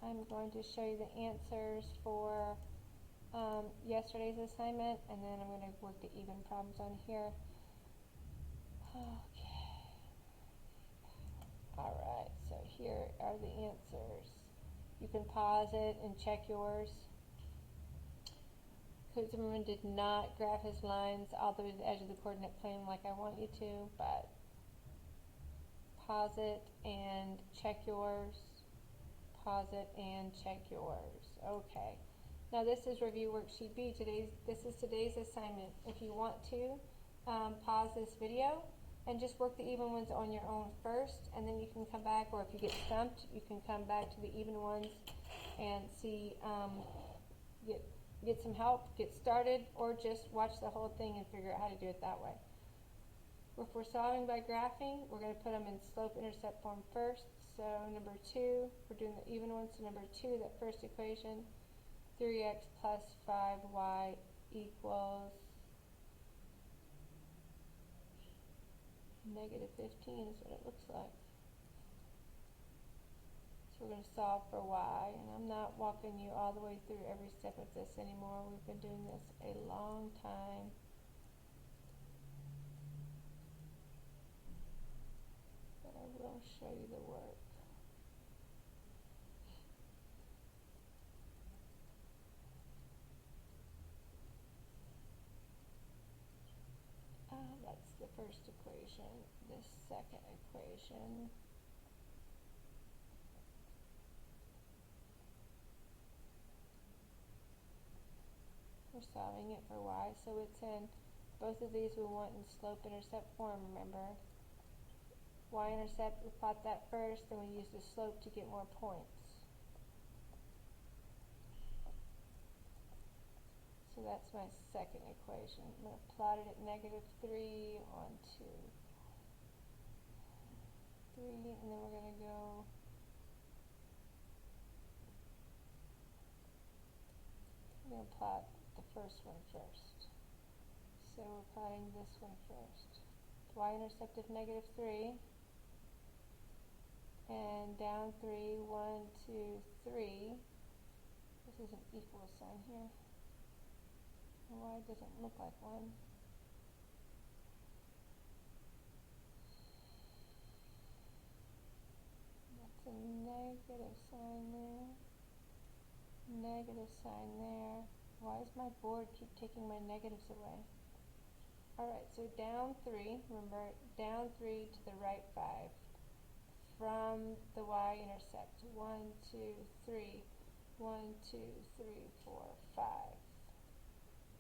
I'm going to show you the answers for yesterday's assignment, and then I'm going to work the even problems on here. Okay. Alright, so here are the answers. You can pause it and check yours. Zimmerman did not graph his lines all the way to the edge of the coordinate plane like I want you to, but pause it and check yours. Pause it and check yours. Okay. Now this is review worksheet B. This is today's assignment. If you want to, pause this video and just work the even ones on your own first, and then you can come back, or if you get stumped, you can come back to the even ones and see, get some help, get started, or just watch the whole thing and figure out how to do it that way. If we're solving by graphing, we're going to put them in slope-intercept form first. So number 2, we're doing the even ones. So number 2, that first equation, 3x plus 5y equals negative 15 is what it looks like. So we're going to solve for y, and I'm not walking you all the way through every step of this anymore. We've been doing this a long time. But I will show you the work. That's the first equation. This second equation, we're solving it for y, so it's in both of these we want in slope-intercept form, remember. Y-intercept, we plot that first, then we use the slope to get more points. So that's my second equation. I'm going to plot it at negative 3 on 2. 3, and then we're going to go plot the first one first. So we're plotting this one first. Y-intercept of negative 3, and down 3, 1, 2, 3. This is an equal sign here. Y doesn't look like one. That's a negative sign there. Negative sign there. Why does my board keep taking my negatives away? Alright, so down 3, remember, down 3 to the right 5. From the y-intercept, 1, 2, 3, 1, 2, 3, 4, 5.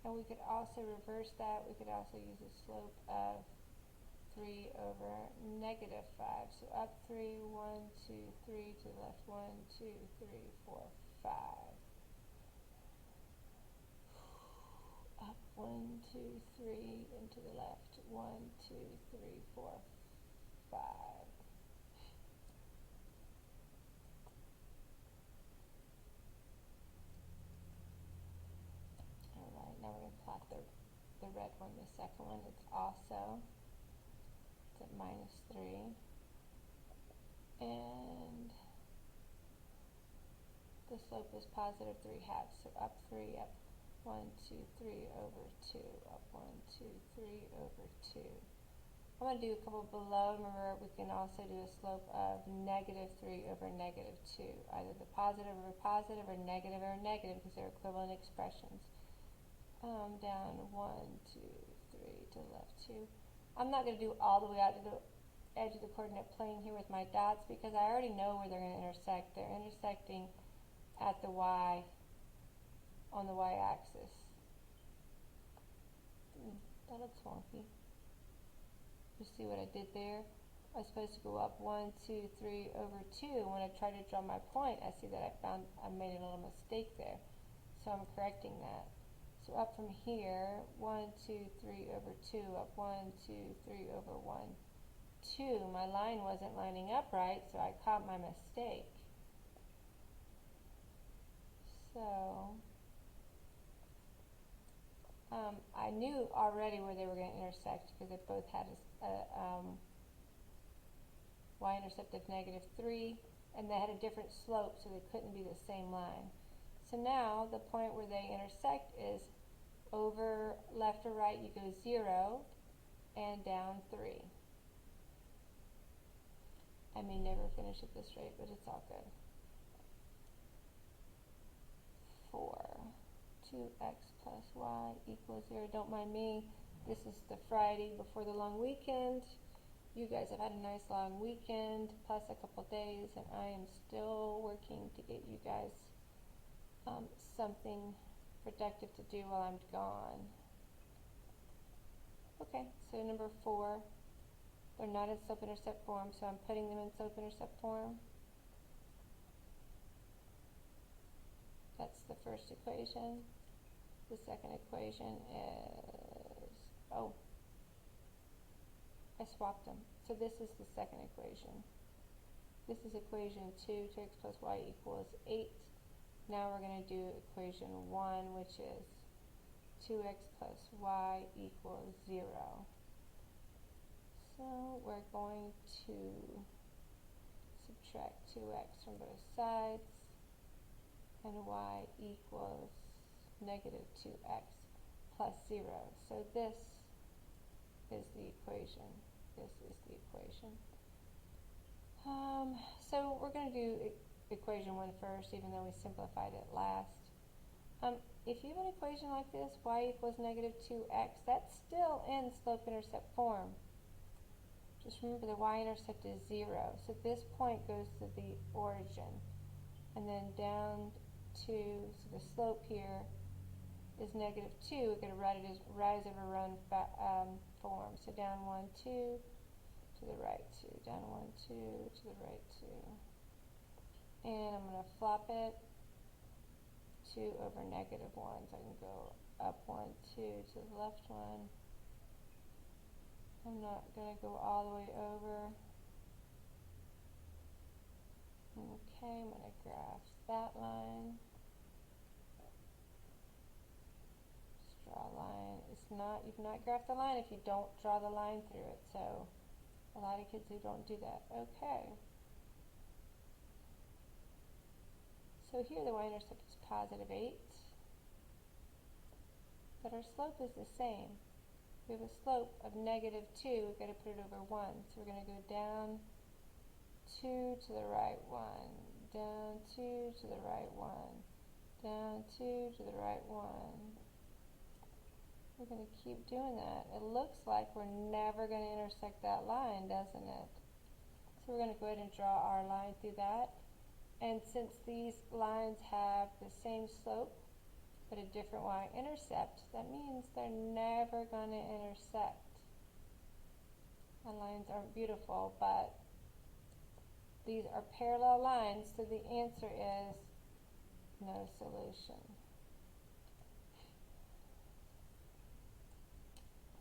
And we could also reverse that. We could also use a slope of 3 over negative 5. So up 3, 1, 2, 3 to the left, 1, 2, 3, 4, 5. Up 1, 2, 3 into the left, 1, 2, 3, 4, 5. Now we're going to plot the red one, the second one. It's at minus 3. And the slope is positive 3 halves. So up 3, up 1, 2, 3 over 2. Up 1, 2, 3 over 2. I'm going to do a couple below. Remember, we can also do a slope of negative 3 over negative 2. Either the positive over positive or negative because they're equivalent expressions. Down 1, 2, 3 to the left 2. I'm not going to do all the way out to the edge of the coordinate plane here with my dots because I already know where they're going to intersect. They're intersecting at the y, on the y-axis. That looks wonky. You see what I did there? I was supposed to go up 1, 2, 3 over 2. When I try to draw my point, I see that I made a little mistake there. So I'm correcting that. So up from here, 1, 2, 3 over 2, up 1, 2, 3 over 1, 2. My line wasn't lining up right, so I caught my mistake. So I knew already where they were going to intersect because they both had a y-intercept of negative 3 and they had a different slope, so they couldn't be the same line. So now the point where they intersect is over left or right, you go 0 and down 3. I may never finish at this rate, but it's all good. 4, 2x plus y equals 0. Don't mind me. This is the Friday before the long weekend. You guys have had a nice long weekend, plus a couple days, and I am still working to get you guys something productive to do while I'm gone. Okay, so number 4, they're not in slope-intercept form, so I'm putting them in slope-intercept form. That's the first equation. The second equation is, oh, I swapped them. So this is the second equation. This is equation 2, 2x plus y equals 8. Now we're going to do equation 1, which is 2x plus y equals 0. So we're going to subtract 2x from both sides, and y equals negative 2x plus 0. So this is the equation. This is the equation. So we're going to do equation 1 first, even though we simplified it last. If you have an equation like this, y equals negative 2x, that's still in slope-intercept form. Just remember the y-intercept is 0, so this point goes to the origin, and then down to, so the slope here is negative 2. We're going to write it as rise over run form. So down 1, 2, to the right 2, down 1, 2, to the right 2. And I'm going to flop it 2 over negative 1, so I can go up 1, 2 to the left 1. I'm not going to go all the way over. Okay, I'm going to graph that line. Just draw a line. You've not graphed the line if you don't draw the line through it. So a lot of kids who don't do that. Okay. So here the y-intercept is positive 8. But our slope is the same. We have a slope of negative 2. We've got to put it over 1. So we're going to go down 2 to the right 1, down 2 to the right 1, down 2 to the right 1. We're going to keep doing that. It looks like we're never going to intersect that line, doesn't it? So we're going to go ahead and draw our line through that. And since these lines have the same slope but a different y-intercept, that means they're never going to intersect. The lines aren't beautiful, but these are parallel lines, so the answer is no solution.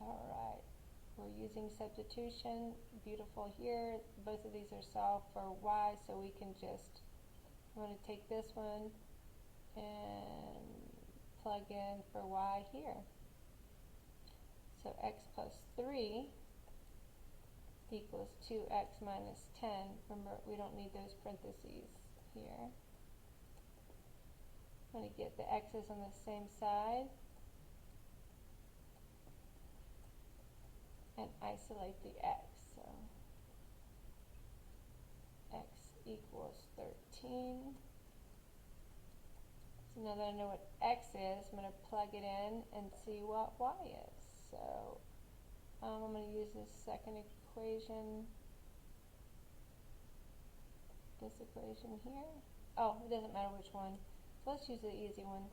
Alright, we're using substitution. Beautiful here. Both of these are solved for y, so we can just, I'm going to take this one and plug in for y here. So x plus 3 equals 2x minus 10. Remember, we don't need those parentheses here. I'm going to get the x's on the same side and isolate the x. So x equals 13. So now that I know what x is, I'm going to plug it in and see what y is. So I'm going to use this second equation, this equation here. Oh, it doesn't matter which one. So let's use the easy one.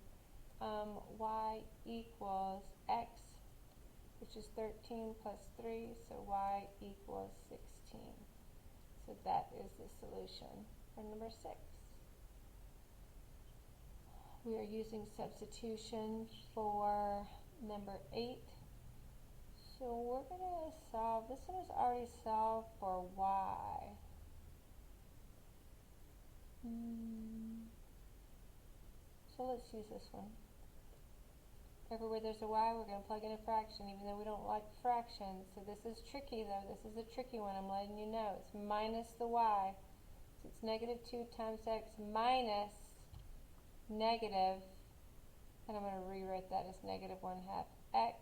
Y equals x, which is 13 plus 3, so y equals 16. So that is the solution for number 6. We are using substitution for number 8. So we're going to solve, this one is already solved for y. So let's use this one. Everywhere there's a y, we're going to plug in a fraction, even though we don't like fractions. So this is tricky though, this is a tricky one, I'm letting you know. It's minus the y. So it's negative 2 times x minus negative, and I'm going to rewrite that as negative 1/2 x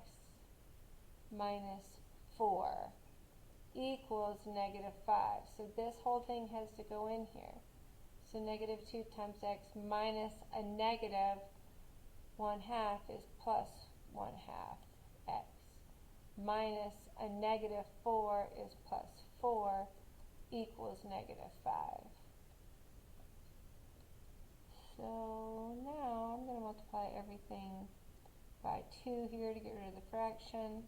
minus 4 equals negative 5. So this whole thing has to go in here. So negative 2 times x minus a negative 1/2 is plus 1/2 x minus a negative 4 is plus 4 equals negative 5. So now I'm going to multiply everything by 2 here to get rid of the fraction.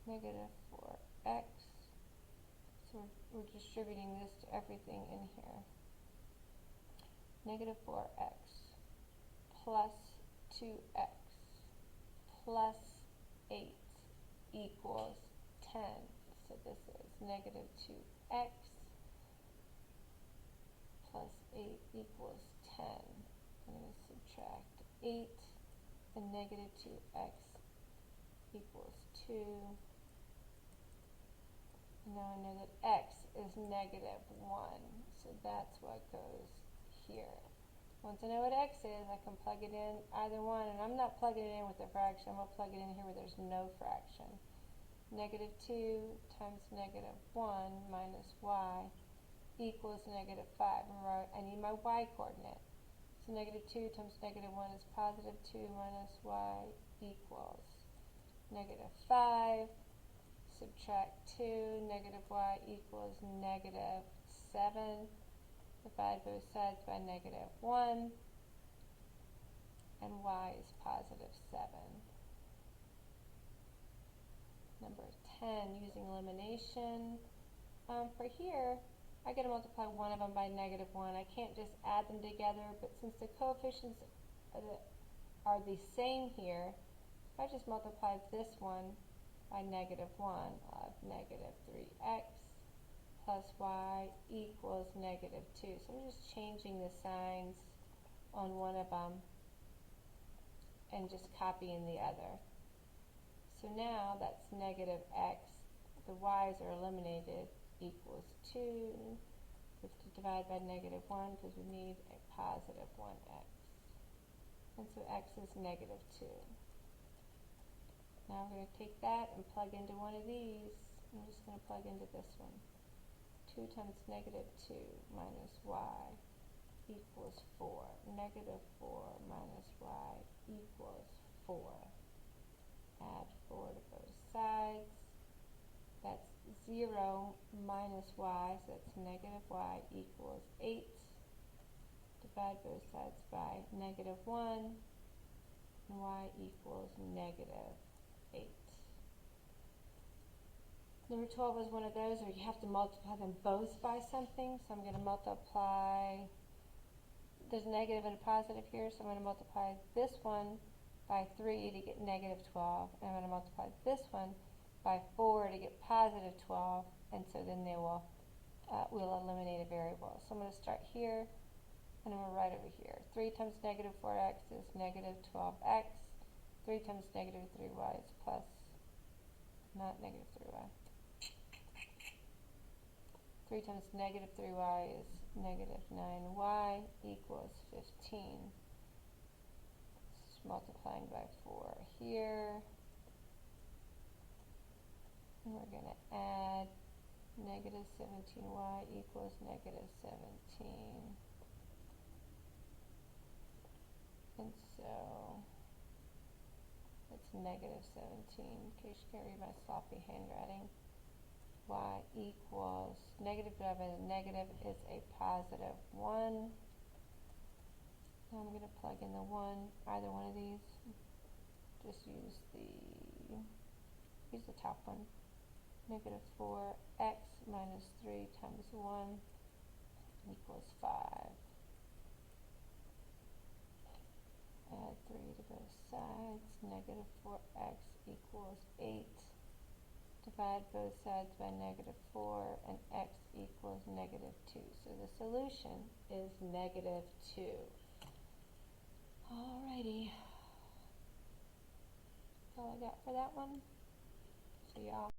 Negative 4x. So we're distributing this to everything in here. Negative 4x plus 2x plus 8 equals 10. So this is negative 2x plus 8 equals 10. I'm going to subtract 8, and negative 2x equals 2. And now I know that x is negative 1, so that's what goes here. Once I know what x is, I can plug it in either one, and I'm not plugging it in with a fraction. I'm going to plug it in here where there's no fraction. Negative 2 times negative 1 minus y equals negative 5. Remember, I need my y coordinate. So negative 2 times negative 1 is positive 2 minus y equals negative 5. Subtract 2, negative y equals negative 7. Divide both sides by negative 1, and y is positive 7. Number 10, using elimination. For here, I got to multiply one of them by negative 1. I can't just add them together, but since the coefficients are the same here, if I just multiply this one by negative 1, I'll have negative 3x plus y equals negative 2. So I'm just changing the signs on one of them and just copying the other. So now that's negative x, the y's are eliminated, equals 2. We have to divide by negative 1 because we need a positive 1x. And so x is negative 2. Now I'm going to take that and plug into one of these. I'm just going to plug into this one. 2 times negative 2 minus y equals 4. Negative 4 minus y equals 4. Add 4 to both sides. That's 0 minus y, so that's negative y equals 8. Divide both sides by negative 1, and y equals negative 8. Number 12 is one of those where you have to multiply them both by something. So I'm going to multiply, there's a negative and a positive here, so I'm going to multiply this one by 3 to get negative 12. And I'm going to multiply this one by 4 to get positive 12. And so then they will, we'll eliminate a variable. So I'm going to start here, and I'm going to write over here. 3 times negative 4x is negative 12x. 3 times negative 3y is plus, not negative 3y. 3 times negative 3y is negative 9y equals 15. Just multiplying by 4 here. And we're going to add negative 17y equals negative 17. And so it's negative 17, in case you can't read my sloppy handwriting. Y equals negative divided by negative is a positive 1. Now I'm going to plug in the 1, either one of these. Just use the top one. Negative 4x minus 3 times 1 equals 5. Add 3 to both sides. Negative 4x equals 8. Divide both sides by negative 4, and x equals negative 2. So the solution is negative 2. Alrighty. That's all I got for that one. See y'all.